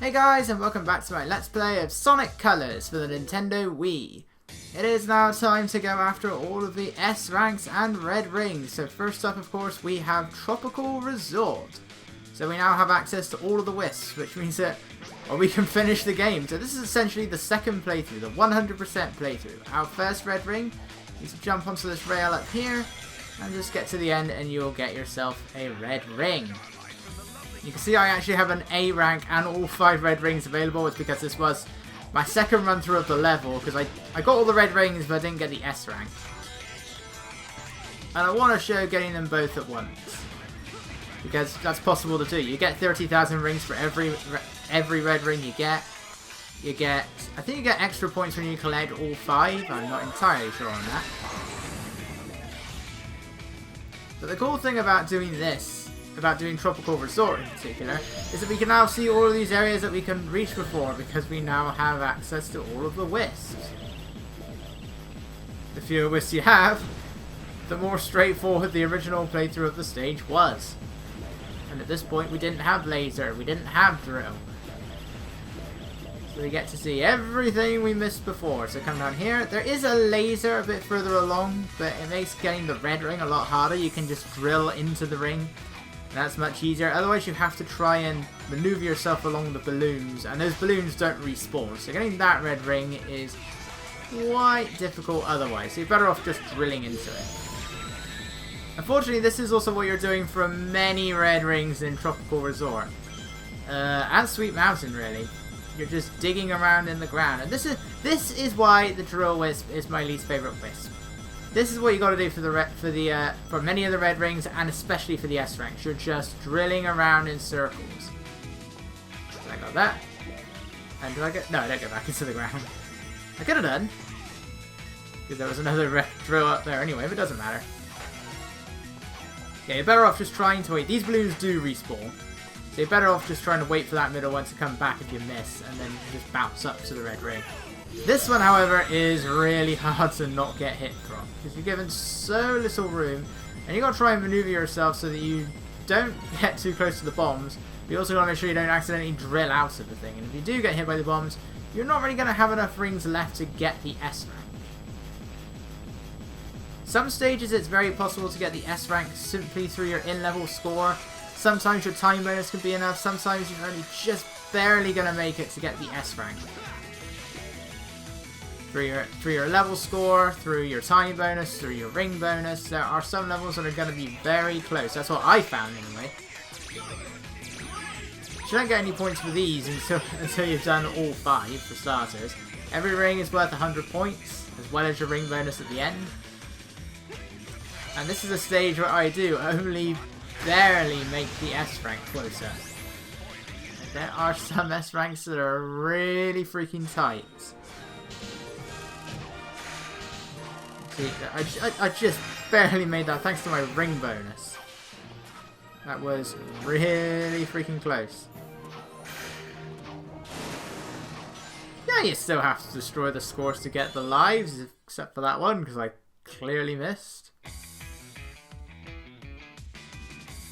Hey guys, and welcome back to my Let's Play of Sonic Colors for the Nintendo Wii. It is now time to go after all of the S ranks and red rings. So first up, of course, we have Tropical Resort. So we now have access to all of the wisps, which means that we can finish the game. So this is essentially the second playthrough, the 100% playthrough. Our first red ring is to jump onto this rail up here and just get to the end and you'll get yourself a red ring. You can see I actually have an A rank and all 5 red rings available. It's because this was my second run through of the level, because I got all the red rings but I didn't get the S rank. And I want to show getting them both at once, because that's possible to do. You get 30,000 rings for every red ring you get. I think you get extra points when you collect all 5. I'm not entirely sure on that. But the cool thing about doing this, about doing Tropical Resort in particular, is that we can now see all of these areas that we couldn't reach before because we now have access to all of the wisps. The fewer wisps you have, the more straightforward the original playthrough of the stage was. And at this point we didn't have laser, we didn't have drill. So we get to see everything we missed before. So come down here, there is a laser a bit further along, but it makes getting the red ring a lot harder. You can just drill into the ring. That's much easier. Otherwise you have to try and maneuver yourself along the balloons, and those balloons don't respawn, so getting that red ring is quite difficult otherwise, so you're better off just drilling into it. Unfortunately, this is also what you're doing for many red rings in Tropical Resort. And Sweet Mountain, really. You're just digging around in the ground, and this is why the drill wisp is my least favourite wisp. This is what you got to do for many of the red rings, and especially for the S ranks. You're just drilling around in circles. So I got that. And do I get? No, I don't go back into the ground. I could have done, because there was another red drill up there anyway. But it doesn't matter. Yeah, you're better off just trying to wait. These balloons do respawn, so you're better off just trying to wait for that middle one to come back if you miss, and then just bounce up to the red ring. This one, however, is really hard to not get hit from, because you're given so little room, and you got to try and maneuver yourself so that you don't get too close to the bombs. But you also got to make sure you don't accidentally drill out of the thing, and if you do get hit by the bombs, you're not really going to have enough rings left to get the S rank. Some stages it's very possible to get the S rank simply through your in-level score. Sometimes your time bonus can be enough, sometimes you're only just barely going to make it to get the S rank. Through your level score, through your time bonus, through your ring bonus, there are some levels that are going to be very close. That's what I found anyway. You don't get any points for these until you've done all 5 for starters. Every ring is worth 100 points, as well as your ring bonus at the end. And this is a stage where I do only barely make the S rank closer. There are some S ranks that are really freaking tight. I just barely made that thanks to my ring bonus. That was really freaking close. Yeah, you still have to destroy the scores to get the lives, except for that one, because I clearly missed.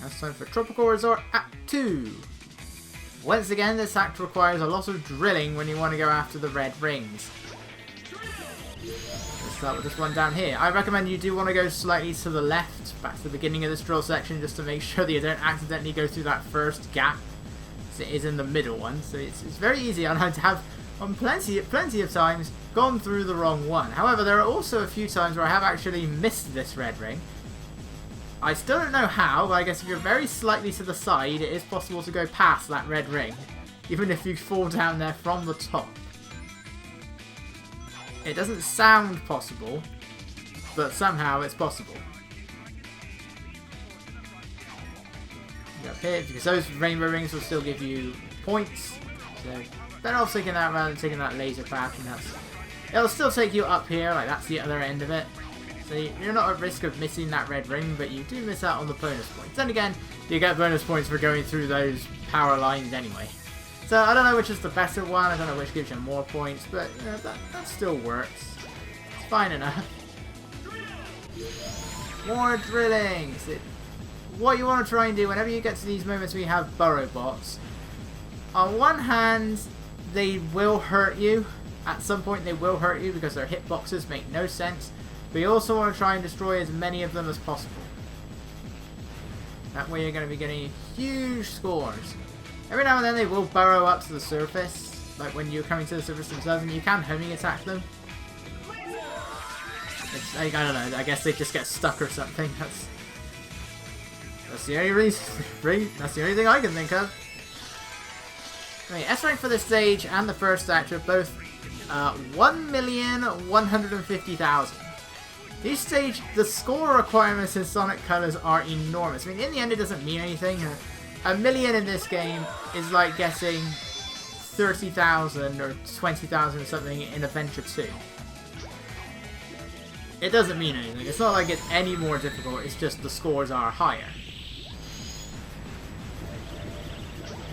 Now it's time for Tropical Resort Act 2. Once again, this act requires a lot of drilling when you want to go after the red rings. Start with this one down here. I recommend you do want to go slightly to the left, back to the beginning of this drill section, just to make sure that you don't accidentally go through that first gap, as it is in the middle one. So it's very easy on how to have, on plenty of times, gone through the wrong one. However, there are also a few times where I have actually missed this red ring. I still don't know how, but I guess if you're very slightly to the side, it is possible to go past that red ring, even if you fall down there from the top. It doesn't sound possible, but somehow it's possible. Go up here, because those rainbow rings will still give you points. So better off taking that rather than taking that laser path, and it'll still take you up here, like that's the other end of it. So you're not at risk of missing that red ring, but you do miss out on the bonus points. Then again, you get bonus points for going through those power lines anyway. So I don't know which is the better one, I don't know which gives you more points, but you know, that still works. It's fine enough. More drilling! What you want to try and do whenever you get to these moments where you have burrow bots, on one hand, they will hurt you. At some point they will hurt you because their hitboxes make no sense. But you also want to try and destroy as many of them as possible. That way you're going to be getting huge scores. Every now and then they will burrow up to the surface, like when you're coming to the surface themselves, and you can homing attack them. It's, I don't know, I guess they just get stuck or something. That's the only reason. That's the only thing I can think of. Right, S rank for this stage and the first act are both 1,150,000. Each stage, the score requirements in Sonic Colors are enormous. I mean, in the end, it doesn't mean anything. A million in this game is like getting 30,000 or 20,000 or something in Adventure 2. It doesn't mean anything. It's not like it's any more difficult. It's just the scores are higher.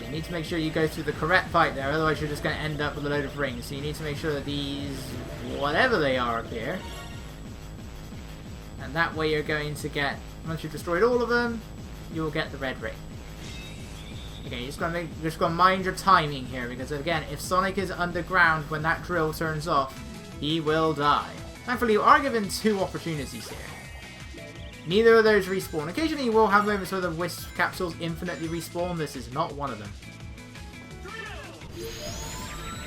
You need to make sure you go through the correct pipe there, otherwise you're just going to end up with a load of rings. So you need to make sure that these, whatever they are, appear. And that way you're going to get, once you've destroyed all of them, you'll get the red ring. Okay, you're just going to mind your timing here, because again, if Sonic is underground when that drill turns off, he will die. Thankfully, you are given 2 opportunities here. Neither of those respawn. Occasionally you will have moments where the Wisp capsules infinitely respawn. This is not one of them.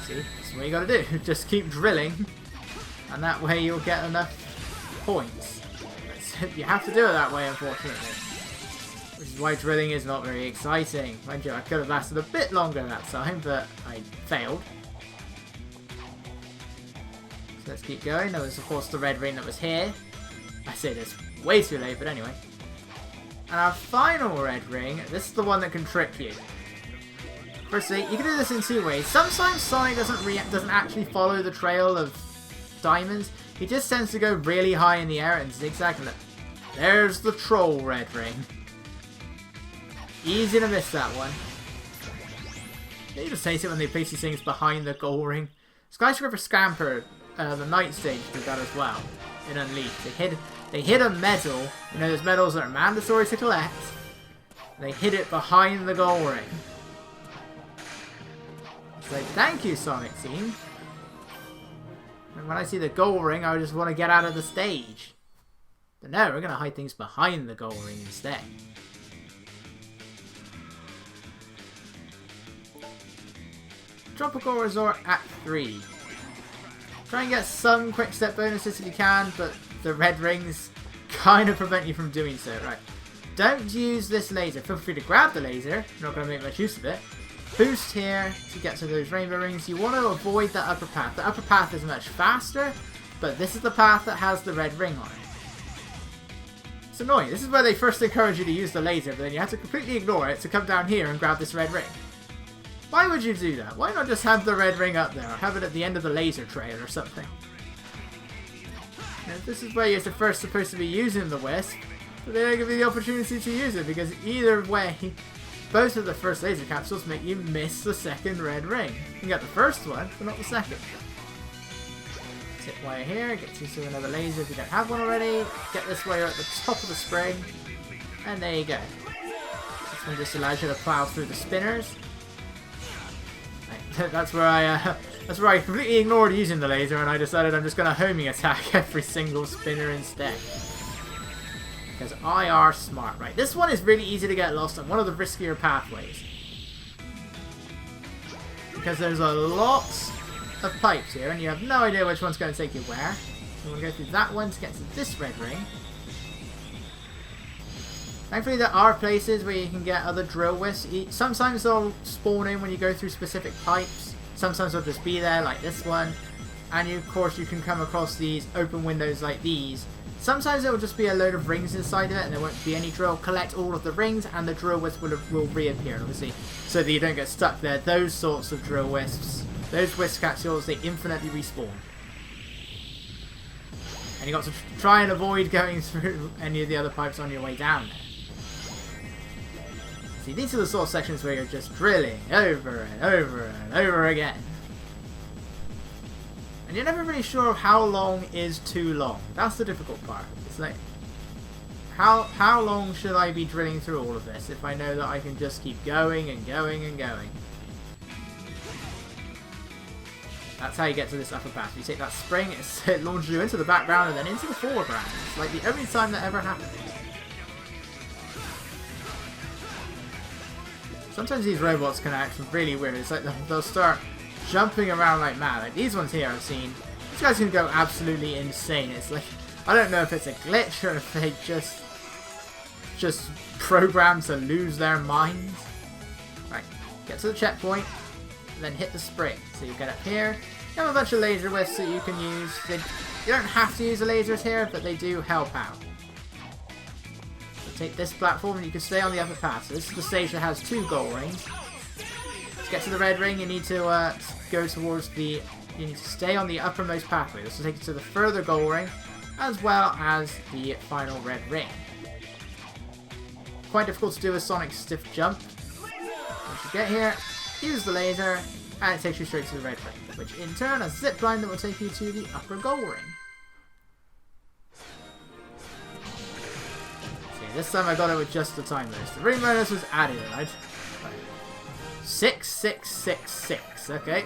See, that's what you gotta do. Just keep drilling, and that way you'll get enough points. You have to do it that way, unfortunately. Which is why drilling is not very exciting. Mind you, I could have lasted a bit longer that time, but I failed. So let's keep going. There was, of course, the red ring that was here. I say this way too late, but anyway. And our final red ring, this is the one that can trick you. Firstly, you can do this in 2 ways. Sometimes Sonic doesn't actually follow the trail of diamonds. He just tends to go really high in the air and zigzag. Look, there's the troll red ring. Easy to miss that one. They just hate it when they place these things behind the goal ring. Skyscraper Scamper, the night stage, did that as well. In Unleashed, they hid a medal. You know, those medals that are mandatory to collect. They hid it behind the goal ring. It's like, thank you, Sonic Team. And when I see the goal ring, I just want to get out of the stage. But no, we're going to hide things behind the goal ring instead. Tropical Resort Act 3. Try and get some quick step bonuses if you can, but the red rings kind of prevent you from doing so. Right. Don't use this laser. Feel free to grab the laser. You're not going to make much use of it. Boost here to get to those rainbow rings. You want to avoid the upper path. The upper path is much faster, but this is the path that has the red ring on it. It's annoying. This is where they first encourage you to use the laser, but then you have to completely ignore it to come down here and grab this red ring. Why would you do that? Why not just have the red ring up there, or have it at the end of the laser trail or something? Now, this is where you're first supposed to be using the Wisp, but they don't give you the opportunity to use it, because either way, both of the first laser capsules make you miss the second red ring. You can get the first one, but not the second. Tip wire here, get to another laser if you don't have one already. Get this wire at the top of the spring, and there you go. This one just allows you to plow through the spinners. Right, that's where I completely ignored using the laser, and I decided I'm just going to homing attack every single spinner instead. Because I are smart. Right, this one is really easy to get lost on, one of the riskier pathways. Because there's a lot of pipes here, and you have no idea which one's going to take you where. So we'll go through that one to get to this red ring. Thankfully there are places where you can get other drill wisps. Sometimes they'll spawn in when you go through specific pipes. Sometimes they'll just be there, like this one. And of course you can come across these open windows like these. Sometimes it will just be a load of rings inside of it and there won't be any drill. Collect all of the rings and the drill wisp will reappear, obviously, so that you don't get stuck there. Those sorts of drill wisps, those wisp capsules, they infinitely respawn. And you've got to try and avoid going through any of the other pipes on your way down there. See, these are the sort of sections where you're just drilling over and over and over again. And you're never really sure how long is too long. That's the difficult part. It's like, how long should I be drilling through all of this if I know that I can just keep going and going and going? That's how you get to this upper pass. You take that spring, it launches you into the background and then into the foreground. It's like the only time that ever happened. Sometimes these robots can act really weird. It's like they'll start jumping around like mad. Like these ones here I've seen. These guys can go absolutely insane. It's like, I don't know if it's a glitch or if they just programmed to lose their minds. Right, get to the checkpoint, then hit the spring. So you get up here, you have a bunch of laser whiffs that you can use. You don't have to use the lasers here, but they do help out. So take this platform and you can stay on the upper path. So this is the stage that has 2 goal rings. To get to the red ring, you need to go towards the... You need to stay on the uppermost pathway. This will take you to the further goal ring, as well as the final red ring. Quite difficult to do a Sonic stiff jump. Once you get here, use the laser, and it takes you straight to the red ring, which in turn has a zip line that will take you to the upper goal ring. See, this time I got it with just the time bonus. The ring bonus was added, right? 6666, okay.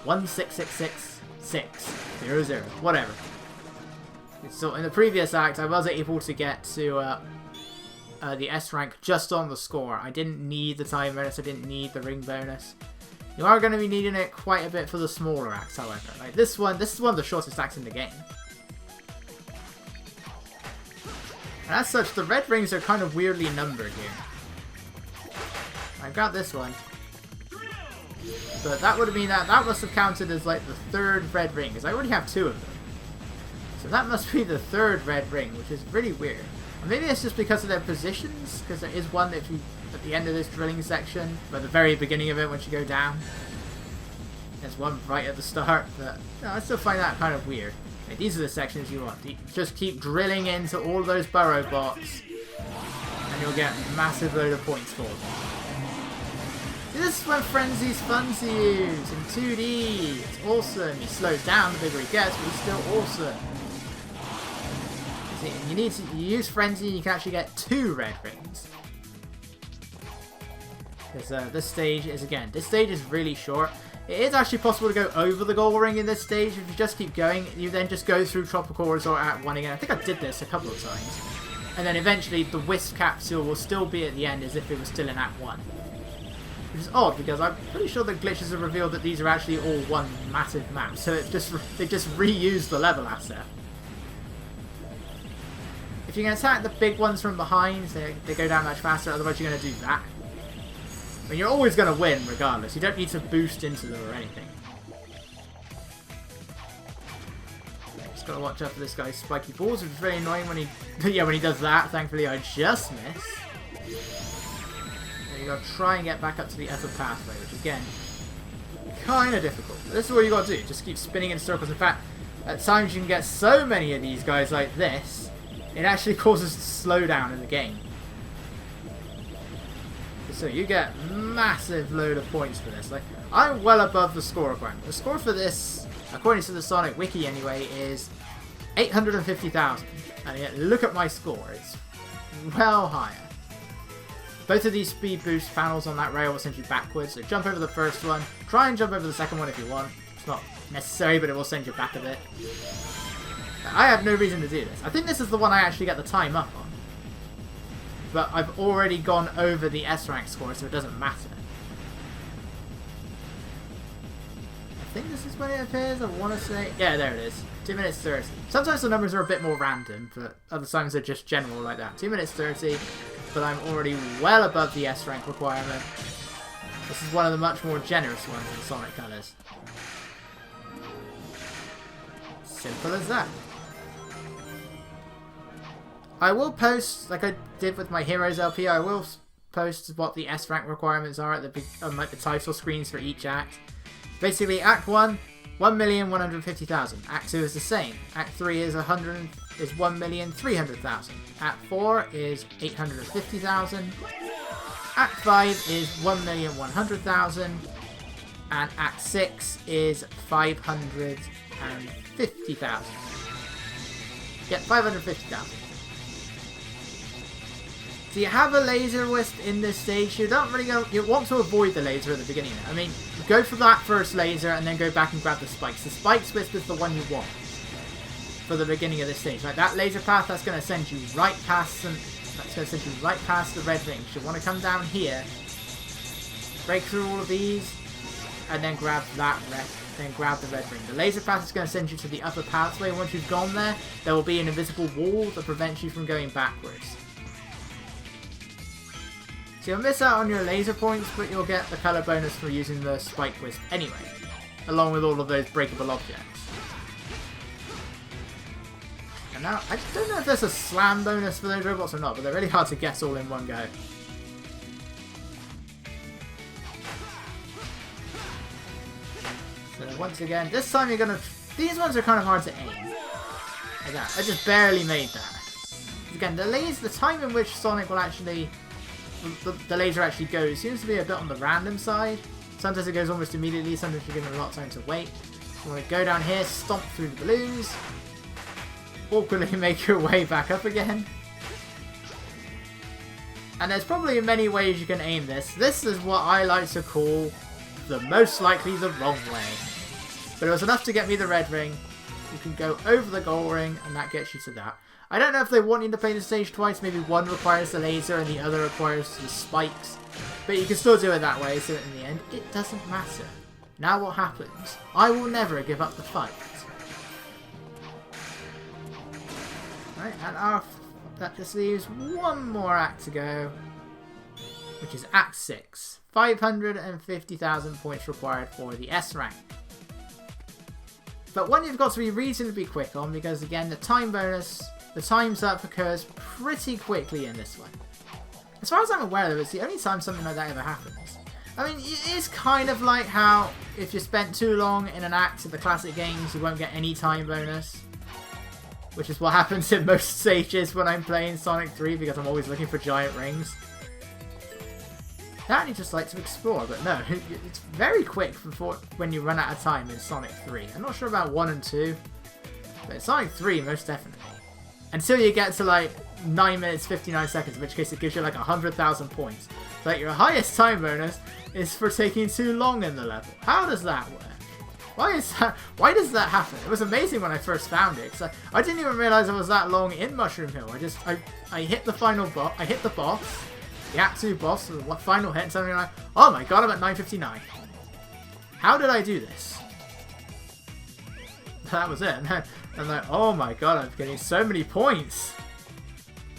1666600, whatever. So in the previous act, I was able to get to the S rank just on the score. I didn't need the time bonus, I didn't need the ring bonus. You are going to be needing it quite a bit for the smaller acts, however. Like this is one of the shortest acts in the game. And as such, the red rings are kind of weirdly numbered here. I got this one. But that would mean that must have counted as like the 3rd red ring, because I already have 2 of them. So that must be the 3rd red ring, which is really weird. Or maybe it's just because of their positions, because there is one that if you, at the end of this drilling section, at the very beginning of it once you go down. There's one right at the start, but no, I still find that kind of weird. Okay, these are the sections you want. Just keep drilling into all those burrow bots, and you'll get a massive load of points for them. See, this is when Frenzy's fun to use in 2D. It's awesome. He slows down the bigger he gets, but he's still awesome. See, you use Frenzy and you can actually get 2 red rings. Because this stage is really short. It is actually possible to go over the goal ring in this stage. If you just keep going, you then just go through Tropical Resort at 1 again. I think I did this a couple of times. And then eventually the Wisp capsule will still be at the end as if it was still in Act 1. Which is odd, because I'm pretty sure the glitches have revealed that these are actually all one massive map, so they just reused the level asset. If you can attack the big ones from behind, they go down much faster, otherwise you're going to do that. I mean, you're always going to win regardless, you don't need to boost into them or anything. Just got to watch out for this guy's spiky balls, which is very annoying when he does that. Thankfully I just missed. You gotta try and get back up to the upper pathway, which again, kind of difficult. But this is what you gotta do, just keep spinning in circles. In fact, at times you can get so many of these guys like this, it actually causes a slowdown in the game. So you get a massive load of points for this. Like, I'm well above the score requirement. The score for this, according to the Sonic Wiki anyway, is 850,000. And yet, look at my score, it's well higher. Both of these speed boost panels on that rail will send you backwards, so jump over the first one, try and jump over the second one if you want. It's not necessary, but it will send you back a bit. I have no reason to do this. I think this is the one I actually get the time up on. But I've already gone over the S rank score, so it doesn't matter. I think this is when it appears, I want to say. Yeah, there it is. 2 minutes 30. Sometimes the numbers are a bit more random, but other times they're just general like that. 2 minutes 30. But I'm already well above the S rank requirement. This is one of the much more generous ones in Sonic Colors. Simple as that. I will post, like I did with my Heroes LP, I will post what the S rank requirements are at the title screens for each act. Basically, Act 1, 1,150,000. Act 2 is the same. Act 3 is 1,300,000. Act 4 is 850,000. Act 5 is 1,100,000. And Act 6 is 550,000. Yeah, 550,000. So you have a laser wisp in this stage. You don't really go. You want to avoid the laser at the beginning. I mean, go for that first laser and then go back and grab the spikes. The spikes wisp is the one you want for the beginning of this stage. Like that laser path, that's going to send you right past some. That's going to send you right past the red rings. You want to come down here, break through all of these, and then grab that red. Then grab the red ring. The laser path is going to send you to the upper pathway. Once you've gone there, there will be an invisible wall that prevents you from going backwards. So you'll miss out on your laser points, but you'll get the colour bonus for using the spike wisp anyway, along with all of those breakable objects. And now, I don't know if there's a slam bonus for those robots or not, but they're really hard to guess all in one go. So once again, this time you're going to... These ones are kind of hard to aim. Like that. I just barely made that. Again, the time in which Sonic will actually... The laser actually goes seems to be a bit on the random side. Sometimes it goes almost immediately, sometimes you're given a lot of time to wait. You want to go down here, stomp through the balloons, awkwardly make your way back up again. And there's probably many ways you can aim this. This is what I like to call the most likely the wrong way. But it was enough to get me the red ring. You can go over the gold ring and that gets you to that. I don't know if they want you to play the stage twice. Maybe one requires the laser and the other requires the spikes. But you can still do it that way, so in the end, it doesn't matter. Now what happens? I will never give up the fight. Right, and that just leaves one more act to go, which is Act 6. 550,000 points required for the S rank. But one you've got to be reasonably quick on, because again, the time bonus... The time's up occurs pretty quickly in this one. As far as I'm aware though, it's the only time something like that ever happens. I mean, it is kind of like how if you spent too long in an act of the classic games, you won't get any time bonus. Which is what happens in most stages when I'm playing Sonic 3 because I'm always looking for giant rings. That you just like to explore, but no, it's very quick before when you run out of time in Sonic 3. I'm not sure about 1 and 2, but in Sonic 3 most definitely. Until you get to like 9 minutes 59 seconds, in which case it gives you like 100,000 points. So like your highest time bonus is for taking too long in the level. How does that work? Why does that happen? It was amazing when I first found it. Cause I didn't even realize it was that long in Mushroom Hill. I hit the final boss. I hit the boss, the Act 2 boss, the final hit, and suddenly I'm like, oh my god, I'm at 9:59. How did I do this? That was it. I'm like, oh my god, I'm getting so many points.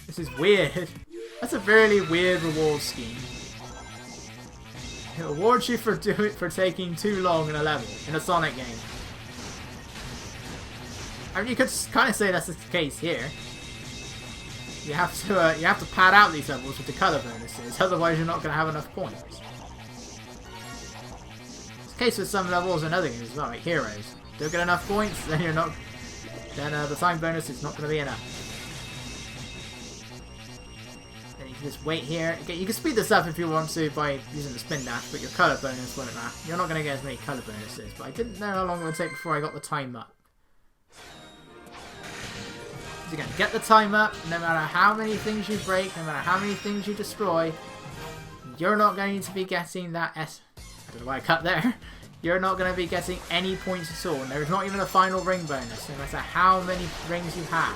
This is weird. That's a very weird reward scheme. It rewards you for taking too long in a level, in a Sonic game. I mean, you could kind of say that's the case here. You have to pad out these levels with the color bonuses, otherwise you're not going to have enough points. It's the case with some levels and other games as well, like Heroes. Don't get enough points, then you're not. Then the time bonus is not going to be enough. Then you can just wait here. Okay, you can speed this up if you want to by using the spin dash, but your colour bonus won't matter. You're not going to get as many colour bonuses, but I didn't know how long it would take before I got the time up. So again, get the time up, no matter how many things you break, no matter how many things you destroy, you're not going to be getting that S... I don't know why I cut there. You're not going to be getting any points at all. And there's not even a final ring bonus, no matter how many rings you have.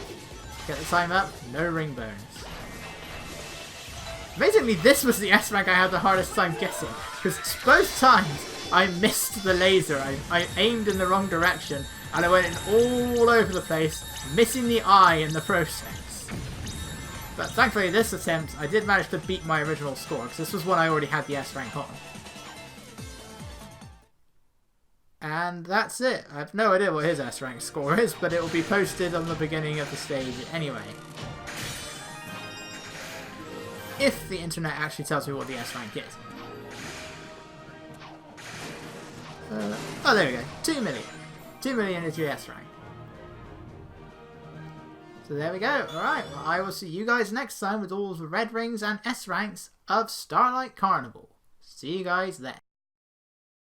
Get the time up, no ring bonus. Amazingly, this was the S rank I had the hardest time getting, because both times I missed the laser. I aimed in the wrong direction, and I went in all over the place, missing the eye in the process. But thankfully, this attempt, I did manage to beat my original score, because this was one I already had the S rank on. And that's it. I have no idea what his S rank score is, but it will be posted on the beginning of the stage anyway. If the internet actually tells me what the S rank is. Oh, there we go. 2 million. 2 million is your S rank. So there we go. Alright, well, I will see you guys next time with all the red rings and S ranks of Starlight Carnival. See you guys then.